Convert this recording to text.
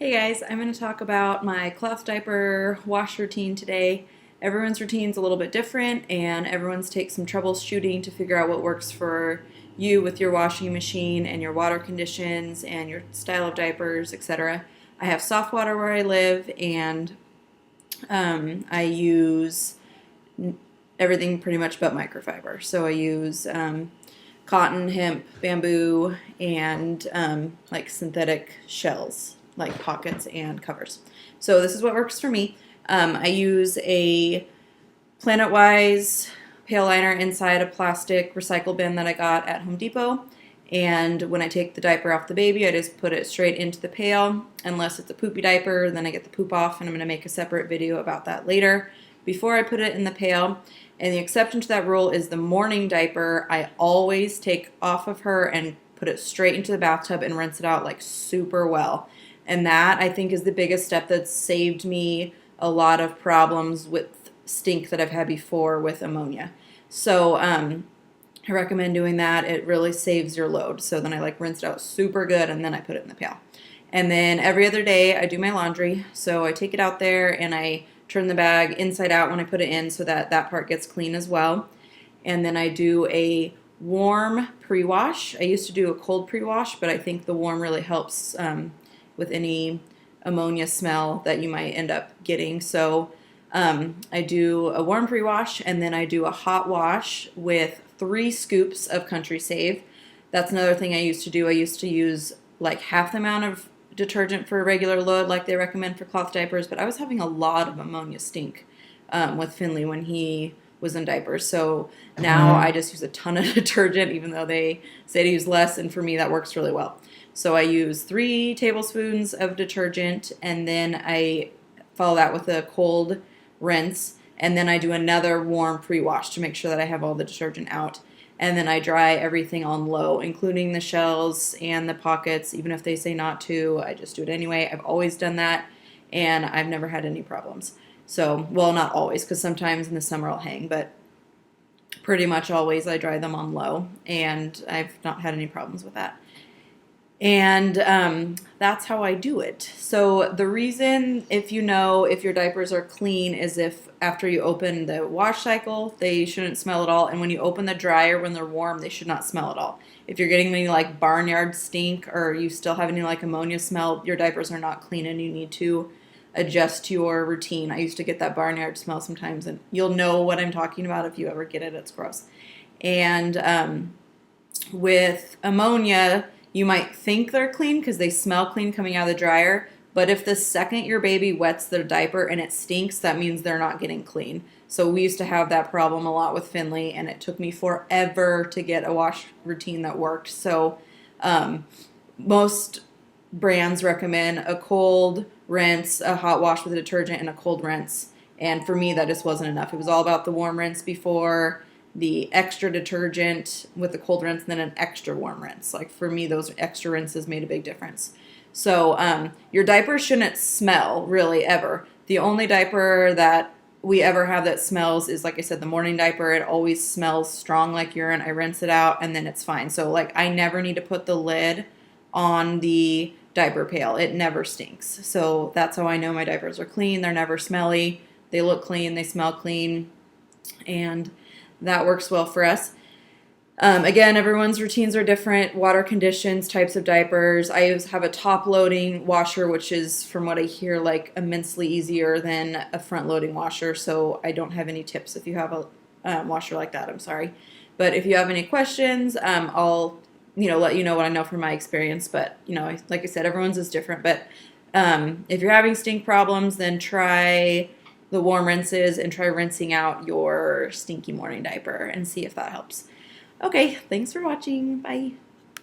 Hey guys, I'm going to talk about my cloth diaper wash routine today. Everyone's routine's a little bit different and everyone's takes some troubleshooting to figure out what works for you with your washing machine and your water conditions and your style of diapers, etc. I have soft water where I live and I use everything pretty much but microfiber. So I use cotton, hemp, bamboo, and like synthetic shells, like pockets and covers. So this is what works for me. I use a Planet Wise pail liner inside a plastic recycle bin that I got at Home Depot. And when I take the diaper off the baby, I just put it straight into the pail. Unless it's a poopy diaper, then I get the poop off, and I'm going to make a separate video about that later. Before I put it in the pail, and the exception to that rule is the morning diaper, I always take off of her and put it straight into the bathtub and rinse it out like super well. And that, I think, is the biggest step that's saved me a lot of problems with stink that I've had before with ammonia. So I recommend doing that. It really saves your load. So then I rinse it out super good and then I put it in the pail. And then every other day I do my laundry. So I take it out there and I turn the bag inside out when I put it in so that that part gets clean as well. And then I do a warm pre-wash. I used to do a cold pre-wash, but I think the warm really helps with any ammonia smell that you might end up getting. So I do a warm pre-wash and then I do a hot wash with 3 scoops of Country Save. That's another thing I used to do. I used to use like half the amount of detergent for a regular load like they recommend for cloth diapers, but I was having a lot of ammonia stink with Finley when he was in diapers. So now I just use a ton of detergent, even though they say to use less, and for me that works really well. So I use 3 tablespoons of detergent, and then I follow that with a cold rinse, and then I do another warm pre-wash to make sure that I have all the detergent out. And then I dry everything on low, including the shells and the pockets. Even if they say not to, I just do it anyway. I've always done that, and I've never had any problems. So, well, not always, because sometimes in the summer I'll hang, but pretty much always I dry them on low, and I've not had any problems with that. And that's how I do it. So the reason, if you know if your diapers are clean, is if after you open the wash cycle, they shouldn't smell at all. And when you open the dryer when they're warm, they should not smell at all. If you're getting any like barnyard stink or you still have any like ammonia smell, your diapers are not clean and you need to adjust your routine. I used to get that barnyard smell sometimes, and you'll know what I'm talking about if you ever get it. It's gross. And with ammonia, you might think they're clean because they smell clean coming out of the dryer, but if the second your baby wets their diaper and it stinks, that means they're not getting clean. So we used to have that problem a lot with Finley, and it took me forever to get a wash routine that worked. So most brands recommend a cold rinse, a hot wash with a detergent, and a cold rinse. And for me, that just wasn't enough. It was all about the warm rinse before, the extra detergent with the cold rinse, and then an extra warm rinse. Like for me, those extra rinses made a big difference. So your diaper shouldn't smell really ever. The only diaper that we ever have that smells is, like I said, the morning diaper. It always smells strong like urine. I rinse it out and then it's fine. So like I never need to put the lid on the diaper pail. It never stinks. So that's how I know my diapers are clean. They're never smelly. They look clean. They smell clean. And that works well for us. Again, everyone's routines are different. Water conditions, types of diapers. I have a top-loading washer, which is, from what I hear, like immensely easier than a front-loading washer. So I don't have any tips if you have a washer like that. I'm sorry. But if you have any questions, I'll let you know what I know from my experience. But like I said, everyone's is different. But if you're having stink problems, then try the warm rinses and try rinsing out your stinky morning diaper and see if that helps. Okay, thanks for watching. Bye.